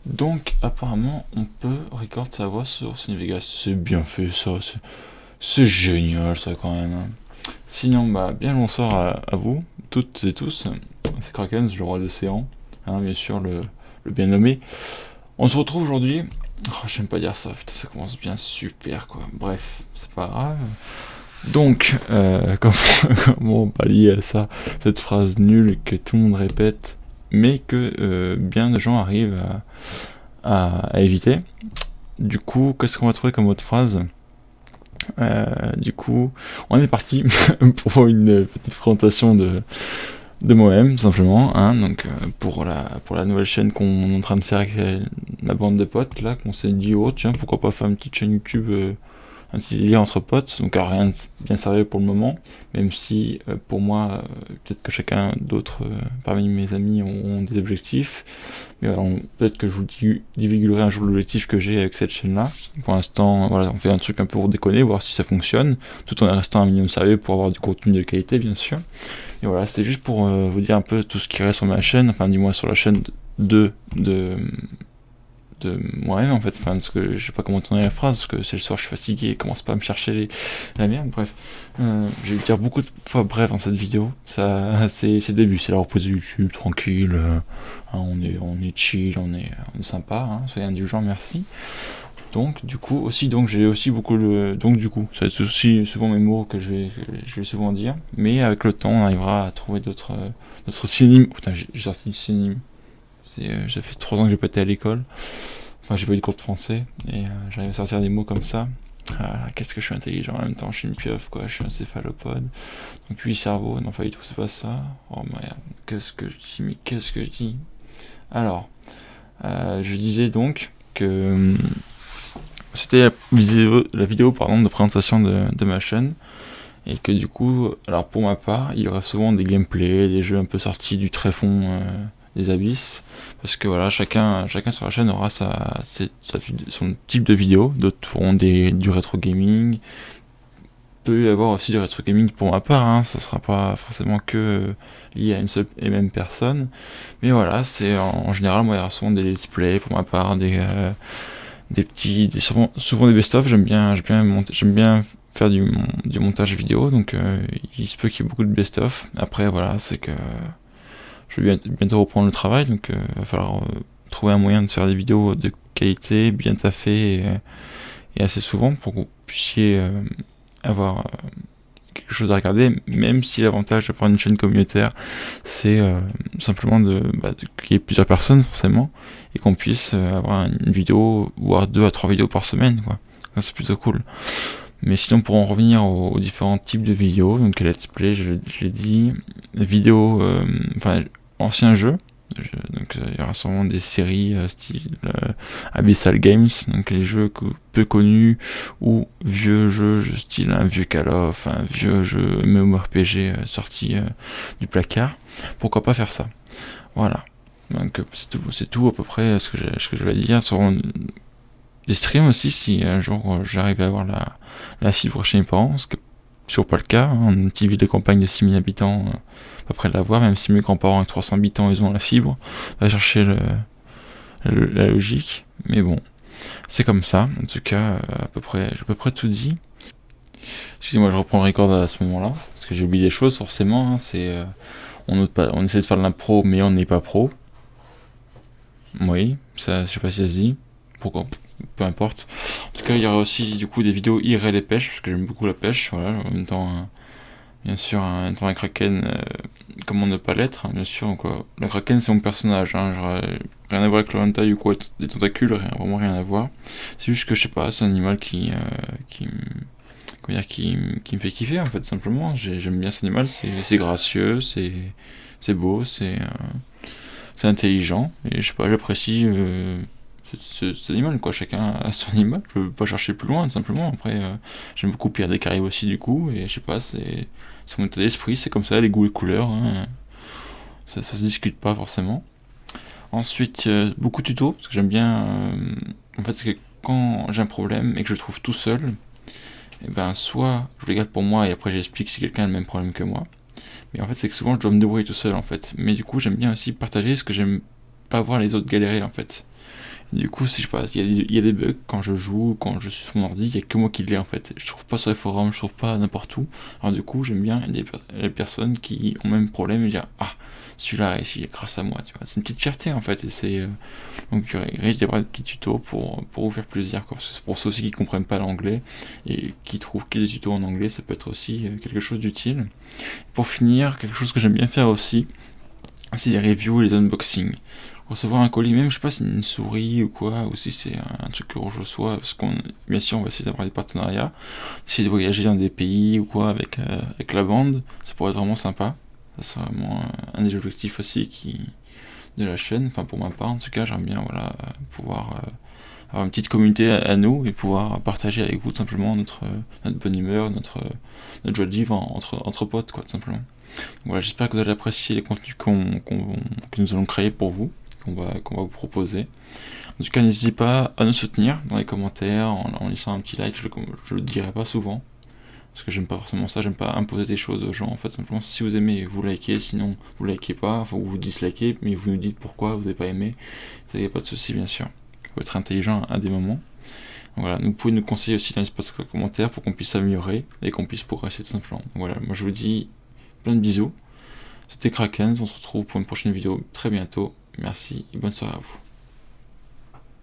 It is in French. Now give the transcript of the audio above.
Donc apparemment on peut record sa voix sur Cinevegas. C'est bien fait ça, c'est génial ça quand même, hein. Sinon bah bien le bonsoir à vous, toutes et tous. C'est Krakens, le roi d'océan, hein, bien sûr le bien nommé. On se retrouve aujourd'hui. Oh, j'aime pas dire ça, putain, ça commence bien super quoi. Bref, c'est pas grave. Donc, comment pallier à ça, cette phrase nulle que tout le monde répète, mais que bien de gens arrivent à éviter. Du coup, qu'est-ce qu'on va trouver comme autre phrase? Du coup, on est parti pour une petite présentation de moi-même, simplement. Hein, donc, pour la nouvelle chaîne qu'on est en train de faire avec la bande de potes, là, qu'on s'est dit, oh tiens, pourquoi pas faire une petite chaîne YouTube, un petit délire entre potes, donc rien de bien sérieux pour le moment, même si pour moi, peut-être que chacun d'autre parmi mes amis ont des objectifs, mais voilà, peut-être que je vous divulguerai un jour l'objectif que j'ai avec cette chaîne-là. Pour l'instant, voilà, on fait un truc un peu pour déconner, voir si ça fonctionne, tout en restant un minimum sérieux pour avoir du contenu de qualité, bien sûr. Et voilà, c'était juste pour vous dire un peu tout ce qui reste sur ma chaîne, enfin dis-moi sur la chaîne de moi-même en fait, enfin parce que je sais pas comment tourner la phrase, parce que c'est le soir, je suis fatigué, et commence pas à me chercher la merde, bref. Je vais dire beaucoup de fois bref dans cette vidéo, ça c'est le début, c'est la reprise de YouTube, tranquille, hein, on est chill, on est sympa, hein, soyez indulgents, merci. Donc du coup aussi, donc j'ai aussi beaucoup donc du coup, ça va être aussi souvent mes mots que je vais souvent dire, mais avec le temps on arrivera à trouver d'autres synonymes. Putain, j'ai sorti du synonyme. Ça fait 3 ans que j'ai pas été à l'école. Enfin, j'ai pas eu de cours de français. Et j'arrive à sortir des mots comme ça. Ah là, qu'est-ce que je suis intelligent en même temps, je suis une pieuvre quoi, je suis un céphalopode. Donc 8 cerveaux, non pas du tout, c'est pas ça. Oh merde, qu'est-ce que je dis. Alors, je disais donc que c'était la vidéo pardon, de présentation de ma chaîne. Et que du coup, alors pour ma part, il y aura souvent des gameplays, des jeux un peu sortis du tréfonds des abysses, parce que voilà, chacun sur la chaîne aura son type de vidéo, d'autres feront du rétro gaming, peut y avoir aussi du rétro gaming pour ma part, hein, ça sera pas forcément que lié à une seule et même personne, mais voilà, c'est en général, moi il y aura souvent des let's play pour ma part, souvent des best-of, j'aime bien faire du montage vidéo, donc il se peut qu'il y ait beaucoup de best-of. Après voilà, c'est que je vais bientôt reprendre le travail, donc il va falloir trouver un moyen de faire des vidéos de qualité, bien taffées et assez souvent pour que vous puissiez avoir quelque chose à regarder, même si l'avantage d'avoir une chaîne communautaire, c'est simplement qu'il y ait plusieurs personnes forcément, et qu'on puisse avoir une vidéo, voire 2 à 3 vidéos par semaine, quoi. Ça, c'est plutôt cool. Mais sinon, pour en revenir aux différents types de vidéos, donc let's play, je l'ai dit, vidéos, enfin, anciens jeux, donc il y aura sûrement des séries style Abyssal Games, donc les jeux peu connus, ou vieux jeux style un vieux Call of, un vieux jeu MMORPG sorti du placard. Pourquoi pas faire ça? Voilà. Donc c'est tout à peu près ce que je vais dire sur les streams aussi, si un jour j'arrive à avoir la fibre chez mes parents, ce que toujours pas le cas, hein, une petite ville de campagne de 6000 habitants, à peu près de l'avoir, même si mes grands-parents avec 300 habitants ils ont la fibre, va chercher la logique, mais bon, c'est comme ça, en tout cas, j'ai à peu près tout dit. Excusez-moi, je reprends le record à ce moment-là, parce que j'ai oublié des choses forcément, hein, on essaie de faire de l'impro, mais on n'est pas pro. Oui, ça, je sais pas si ça se dit, pourquoi, peu importe. En tout cas, il y aura aussi du coup des vidéos IRL et pêche, parce que j'aime beaucoup la pêche, voilà, en même temps, bien sûr, en même temps un Kraken, comment ne pas l'être, hein, bien sûr, donc, le Kraken c'est mon personnage, hein, rien à voir avec le hentai ou quoi, des tentacules, vraiment rien à voir. C'est juste que je sais pas, c'est un animal qui me fait kiffer en fait, simplement. J'aime bien cet animal, c'est gracieux, c'est beau, c'est intelligent, et je sais pas, j'apprécie cet animal, quoi. Chacun a son animal, je veux pas chercher plus loin, simplement. Après, j'aime beaucoup Pierre des Caraïbes aussi, du coup, et je sais pas, c'est mon état d'esprit, c'est comme ça, les goûts et couleurs, hein. Ça se discute pas forcément. Ensuite, beaucoup de tutos, parce que j'aime bien. En fait, c'est que quand j'ai un problème et que je le trouve tout seul, et ben soit je le garde pour moi et après j'explique si quelqu'un a le même problème que moi. Mais en fait, c'est que souvent je dois me débrouiller tout seul en fait. Mais du coup, j'aime bien aussi partager ce que j'aime pas voir les autres galérer en fait. Du coup, si je sais pas, il y a des bugs quand je joue, quand je suis sur mon ordi, il y a que moi qui l'ai en fait. Je trouve pas sur les forums, je trouve pas n'importe où. Alors du coup, j'aime bien les personnes qui ont le même problème et dire ah, celui-là a réussi grâce à moi, tu vois. C'est une petite fierté en fait et c'est donc il risque d'y avoir des petits tutos pour vous faire plaisir quoi. Parce que c'est pour ceux aussi qui comprennent pas l'anglais et qui trouvent que les tutos en anglais, ça peut être aussi quelque chose d'utile. Pour finir, quelque chose que j'aime bien faire aussi, c'est les reviews et les unboxings. Recevoir un colis, même je sais pas si c'est une souris ou quoi, ou si c'est un truc que je reçois, parce qu'on, bien sûr, on va essayer d'avoir des partenariats, essayer de voyager dans des pays ou quoi avec la bande, ça pourrait être vraiment sympa. Ça serait vraiment un des objectifs aussi de la chaîne, enfin pour ma part en tout cas, j'aime bien voilà, pouvoir avoir une petite communauté à nous et pouvoir partager avec vous tout simplement notre bonne humeur, notre joie de vivre entre potes, quoi, tout simplement. Voilà, j'espère que vous allez apprécier les contenus que nous allons créer pour vous, qu'on va vous proposer. En tout cas, n'hésitez pas à nous soutenir dans les commentaires, en laissant un petit like, je le dirai pas souvent, parce que j'aime pas forcément ça, j'aime pas imposer des choses aux gens, en fait, simplement, si vous aimez, vous likez, sinon, vous likez pas, enfin, vous dislikez, mais vous nous dites pourquoi vous n'avez pas aimé, ça y a pas de souci, bien sûr. Il faut être intelligent à des moments. Voilà, vous pouvez nous conseiller aussi dans l'espace commentaire pour qu'on puisse s'améliorer et qu'on puisse progresser tout simplement. Voilà, moi je vous dis plein de bisous. C'était Krakens, on se retrouve pour une prochaine vidéo très bientôt. Merci et bonne soirée à vous.